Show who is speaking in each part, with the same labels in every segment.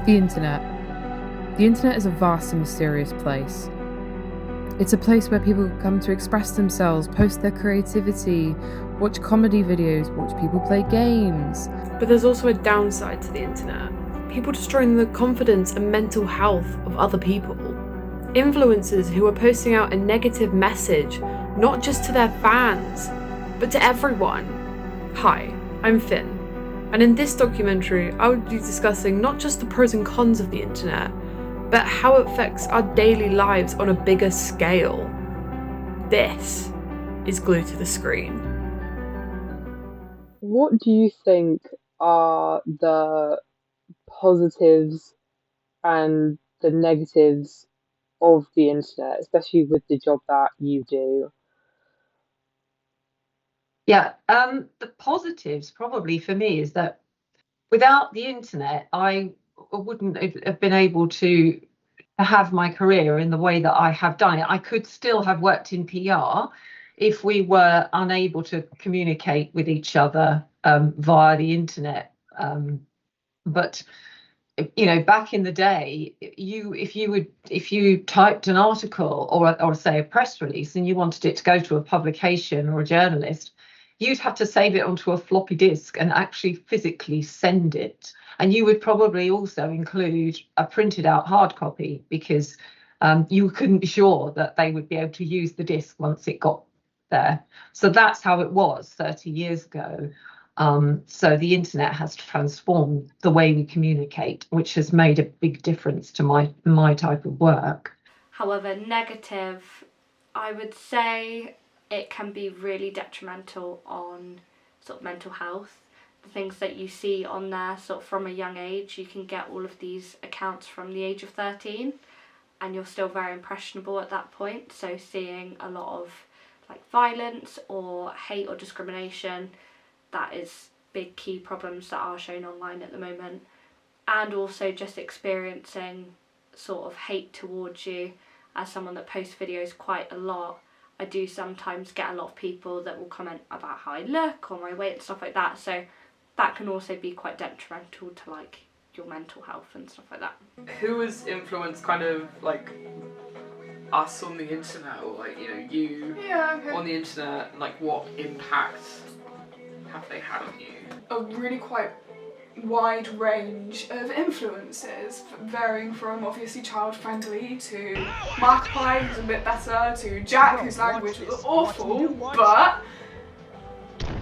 Speaker 1: The internet. The internet is a vast and mysterious place. It's a place where people come to express themselves, post their creativity, watch comedy videos, watch people play games.
Speaker 2: But there's also a downside to the internet. People destroying the confidence and mental health of other people. Influencers who are posting out a negative message, not just to their fans, but to everyone. Hi, I'm Finn, and in this documentary I would be discussing not just the pros and cons of the internet, but how it affects our daily lives on a bigger scale. This is Glued to the Screen.
Speaker 3: What do you think are the positives and the negatives of the internet, especially with the job that you do?
Speaker 4: Yeah, the positives probably for me is that without the internet, I wouldn't have been able to have my career in the way that I have done it. I could still have worked in PR if we were unable to communicate with each other via the internet. But you know, back in the day, if you typed an article or say a press release and you wanted it to go to a publication or a journalist, you'd have to save it onto a floppy disk and actually physically send it. And you would probably also include a printed out hard copy because you couldn't be sure that they would be able to use the disk once it got there. So that's how it was 30 years ago. So the internet has transformed the way we communicate, which has made a big difference to my type of work.
Speaker 5: However, negative, I would say it can be really detrimental on sort of mental health. The things that you see on there sort of from a young age, you can get all of these accounts from the age of 13 and you're still very impressionable at that point. So seeing a lot of like violence or hate or discrimination, that is big key problems that are shown online at the moment. And also just experiencing sort of hate towards you as someone that posts videos quite a lot. I do sometimes get a lot of people that will comment about how I look or my weight and stuff like that, so that can also be quite detrimental to like your mental health and stuff like that.
Speaker 2: Who has influenced kind of like us on the internet, or like, you know, you on the internet, like what impact have they had on you?
Speaker 6: A really quite wide range of influences, varying from obviously child friendly to Markiplier, who's a bit better, to Jack, whose language was awful, but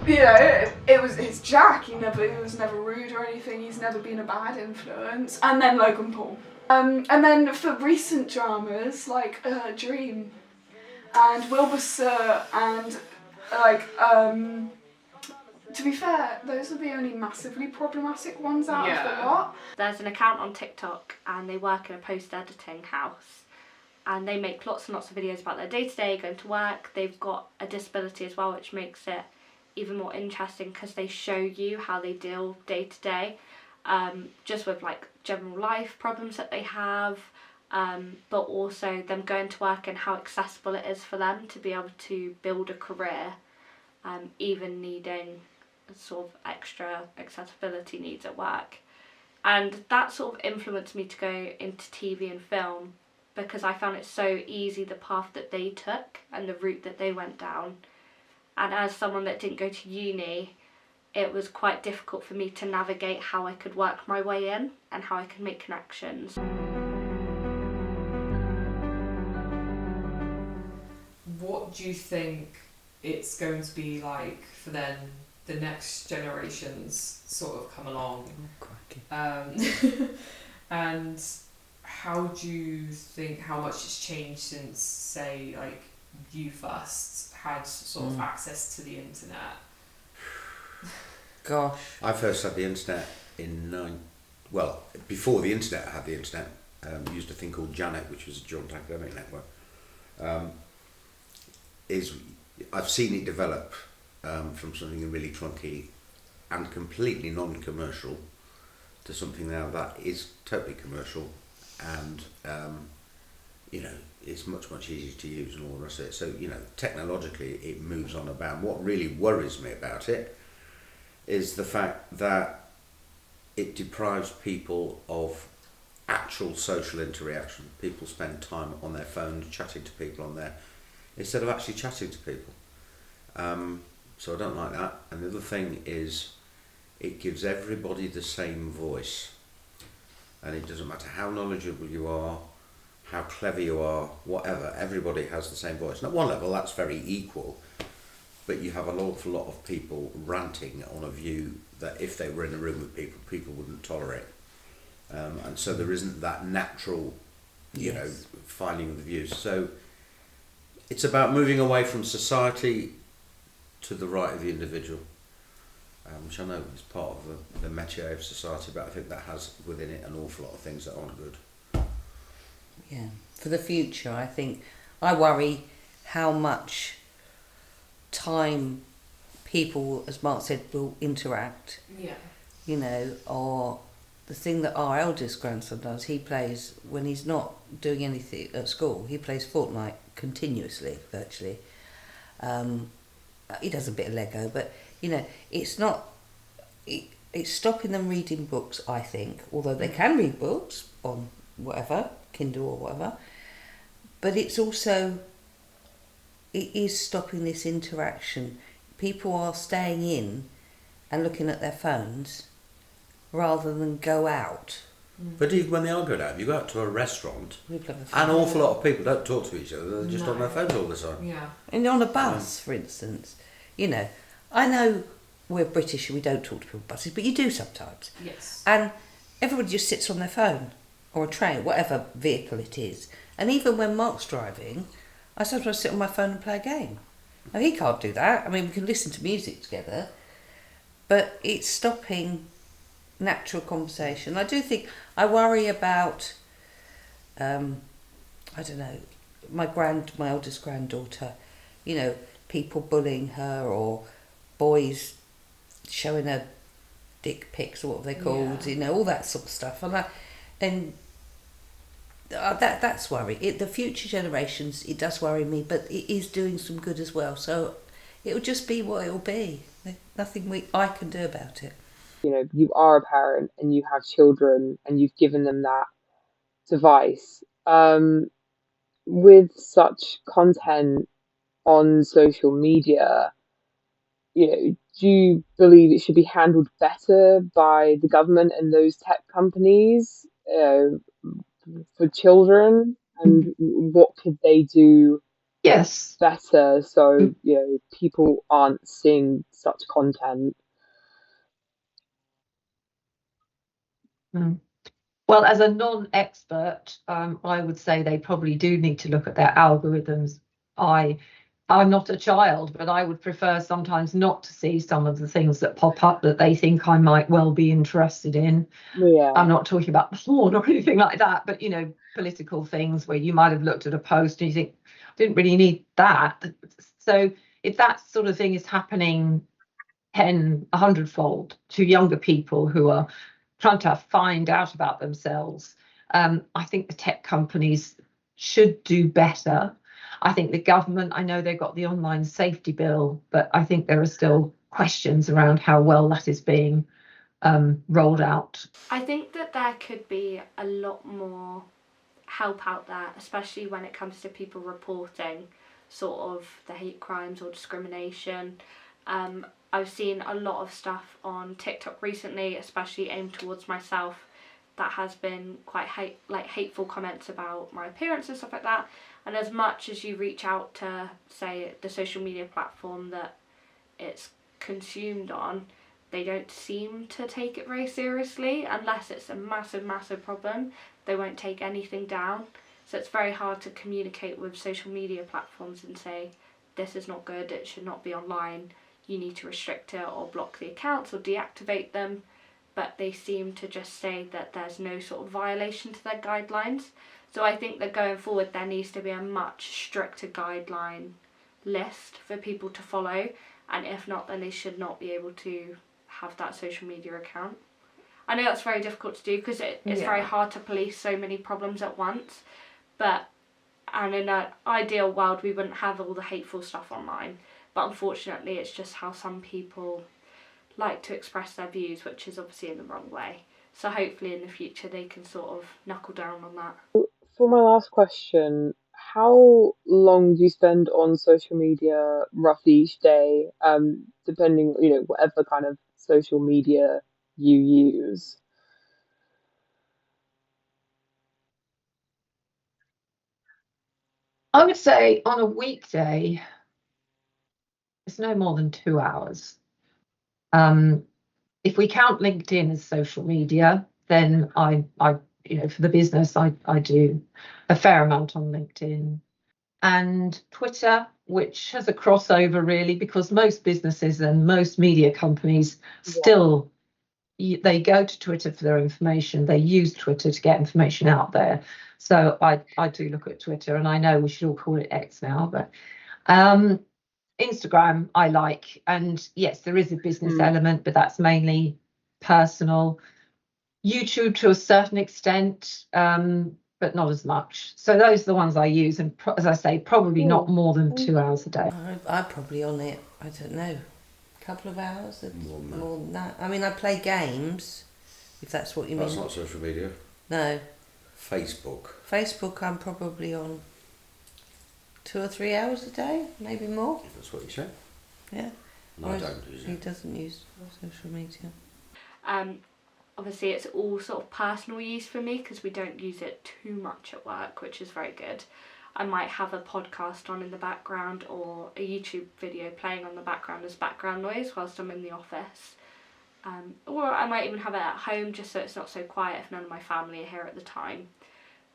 Speaker 6: you know, it's Jack. He was never rude or anything. He's never been a bad influence. And then Logan Paul. And then for recent dramas like Dream and Wilbur and like to be fair, those are the only massively problematic ones out of the lot.
Speaker 5: There's an account on TikTok and they work in a post-editing house and they make lots and lots of videos about their day-to-day, going to work. They've got a disability as well, which makes it even more interesting because they show you how they deal day-to-day, just with like general life problems that they have, but also them going to work and how accessible it is for them to be able to build a career, even needing sort of extra accessibility needs at work. And that sort of influenced me to go into TV and film because I found it so easy, the path that they took and the route that they went down. And as someone that didn't go to uni, it was quite difficult for me to navigate how I could work my way in and how I could make connections.
Speaker 7: What do you think it's going to be like for then the next generations sort of come along? And how do you think how much it's changed since, say, like you first had sort of access to the internet?
Speaker 8: Gosh, I first had the internet before the internet I had the internet. Used a thing called Janet, which was a joint academic network. I've seen it develop from something really clunky and completely non-commercial to something now that is totally commercial and you know, it's much easier to use and all the rest of it. So, you know, technologically it moves on about. What really worries me about it is the fact that it deprives people of actual social interaction. People spend time on their phones chatting to people on there instead of actually chatting to people. So I don't like that. And the other thing is it gives everybody the same voice. And it doesn't matter how knowledgeable you are, how clever you are, whatever, everybody has the same voice. And at one level that's very equal, but you have an awful lot of people ranting on a view that if they were in a room with people, people wouldn't tolerate. And so there isn't that natural, you know, finding of the views. So it's about moving away from society to the right of the individual, which I know is part of the métier of society, but I think that has within it an awful lot of things that aren't good.
Speaker 9: Yeah, for the future, I think I worry how much time people, as Mark said, will interact.
Speaker 7: Yeah.
Speaker 9: You know, or the thing that our eldest grandson does, he plays, when he's not doing anything at school, he plays Fortnite continuously, virtually. He does a bit of Lego, but, you know, it's not, it's stopping them reading books, I think, although they can read books on whatever, Kindle or whatever, but it's also, it is stopping this interaction. People are staying in and looking at their phones rather than go out.
Speaker 8: But even when they are going out, you go out to a restaurant,
Speaker 9: People have a
Speaker 8: an
Speaker 9: phone.
Speaker 8: awful lot of people don't talk to each other, they're just on their
Speaker 7: No.
Speaker 8: phones all the time.
Speaker 7: Yeah.
Speaker 9: And on a bus, for instance, you know, I know we're British and we don't talk to people on buses, but you do sometimes.
Speaker 7: Yes.
Speaker 9: And everybody just sits on their phone or a train, whatever vehicle it is. And even when Mark's driving, I sometimes sit on my phone and play a game. Now, he can't do that. I mean, we can listen to music together, but it's stopping natural conversation. I do think, I worry about, I don't know, my eldest granddaughter, you know, people bullying her or boys showing her dick pics or what they're called, you know, all that sort of stuff. And that's worry. The future generations, it does worry me, but it is doing some good as well. So it'll just be what it'll be. There's nothing I can do about it.
Speaker 3: You know, you are a parent and you have children and you've given them that device. With such content on social media, you know, do you believe it should be handled better by the government and those tech companies for children? And what could they do
Speaker 4: Yes.
Speaker 3: better so, you know, people aren't seeing such content?
Speaker 4: Mm. Well, as a non-expert, I would say they probably do need to look at their algorithms. I'm not a child, but I would prefer sometimes not to see some of the things that pop up that they think I might well be interested in.
Speaker 3: Yeah.
Speaker 4: I'm not talking about porn or anything like that, but, you know, political things where you might have looked at a post and you think, I didn't really need that. So if that sort of thing is happening 100-fold to younger people who are trying to find out about themselves, I think the tech companies should do better. I think the government, I know they've got the online safety bill, but I think there are still questions around how well that is being rolled out.
Speaker 5: I think that there could be a lot more help out there, especially when it comes to people reporting sort of the hate crimes or discrimination. I've seen a lot of stuff on TikTok recently, especially aimed towards myself, that has been quite hateful comments about my appearance and stuff like that. And as much as you reach out to, say, the social media platform that it's consumed on, they don't seem to take it very seriously. Unless it's a massive, massive problem, they won't take anything down. So it's very hard to communicate with social media platforms and say, this is not good, it should not be online, you need to restrict it or block the accounts or deactivate them. But they seem to just say that there's no sort of violation to their guidelines. So I think that going forward there needs to be a much stricter guideline list for people to follow, and if not, then they should not be able to have that social media account. I know that's very difficult to do because it's very hard to police so many problems at once, and in an ideal world we wouldn't have all the hateful stuff online, but unfortunately it's just how some people like to express their views, which is obviously in the wrong way. So hopefully in the future they can sort of knuckle down on that.
Speaker 3: For my last question, how long do you spend on social media roughly each day? Depending, whatever kind of social media you use.
Speaker 4: I would say on a weekday, it's no more than 2 hours. If we count LinkedIn as social media, then I for the business, I do a fair amount on LinkedIn. And Twitter, which has a crossover really, because most businesses and most media companies still, they go to Twitter for their information. They use Twitter to get information out there. So I do look at Twitter, and I know we should all call it X now, but Instagram I like. And yes, there is a business element, but that's mainly personal. YouTube to a certain extent, but not as much. So those are the ones I use, and as I say, probably not more than 2 hours a day.
Speaker 9: I'm probably on it, I don't know, a couple of hours, more than that. I mean, I play games, if that's what you mean.
Speaker 8: That's not social media.
Speaker 9: No.
Speaker 8: Facebook,
Speaker 9: I'm probably on 2 or 3 hours a day, maybe more.
Speaker 8: If that's what you say.
Speaker 9: Yeah.
Speaker 8: No, I don't use it.
Speaker 9: He doesn't use social media.
Speaker 5: Obviously it's all sort of personal use for me because we don't use it too much at work, which is very good. I might have a podcast on in the background or a YouTube video playing on the background as background noise whilst I'm in the office. Or I might even have it at home just so it's not so quiet if none of my family are here at the time.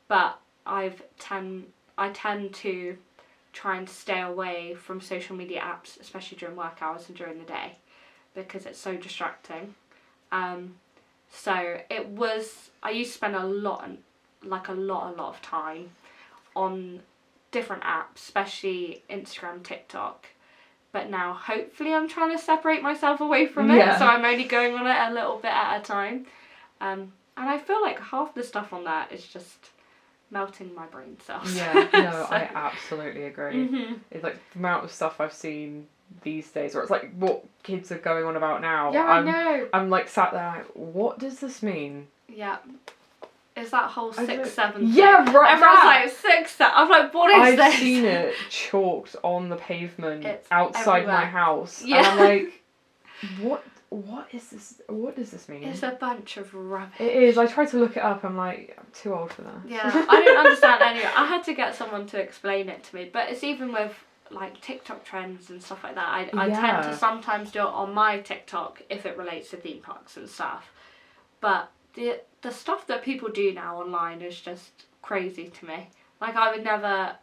Speaker 5: But I tend to try and stay away from social media apps, especially during work hours and during the day, because it's so distracting. So I used to spend a lot of time on different apps, especially Instagram, TikTok. But now hopefully I'm trying to separate myself away from it, so I'm only going on it a little bit at a time. And I feel like half the stuff on that is just melting my brain cells.
Speaker 1: Yeah, no, I absolutely agree. It's like the amount of stuff I've seen these days, or it's like what kids are going on about now.
Speaker 5: Yeah, I know.
Speaker 1: I'm like sat there like, what does this mean?
Speaker 5: Yeah. It's that whole 6-7 thing.
Speaker 1: Yeah, right.
Speaker 5: Everyone's like 6-7. I'm like, what is this?
Speaker 1: I've seen it chalked on the pavement outside
Speaker 5: everywhere.
Speaker 1: my house.
Speaker 5: Yeah.
Speaker 1: And I'm like, what is this? What does this mean?
Speaker 5: It's a bunch of rubbish.
Speaker 1: It is. I tried to look it up. I'm like, I'm too old for that.
Speaker 5: Yeah, I don't understand any of it. I had to get someone to explain it to me. But it's even with like TikTok trends and stuff like that. I tend to sometimes do it on my TikTok if it relates to theme parks and stuff. But the stuff that people do now online is just crazy to me. Like I would never.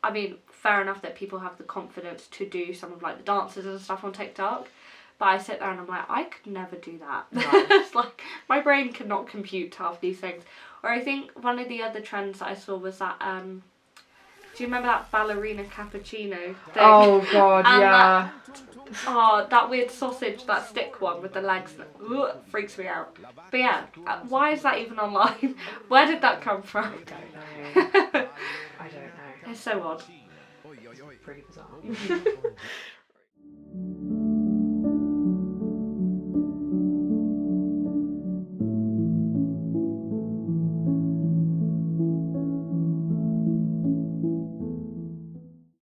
Speaker 5: I mean, fair enough that people have the confidence to do some of like the dances and stuff on TikTok. But I sit there and I'm like, I could never do that. No. It's like, my brain cannot compute half these things. Or I think one of the other trends that I saw was that, do you remember that ballerina cappuccino thing?
Speaker 1: Oh God, yeah.
Speaker 5: That weird sausage, that stick one with the legs, that freaks me out. But yeah, why is that even online? Where did that come from?
Speaker 1: I don't know.
Speaker 5: It's so odd.
Speaker 1: Pretty bizarre.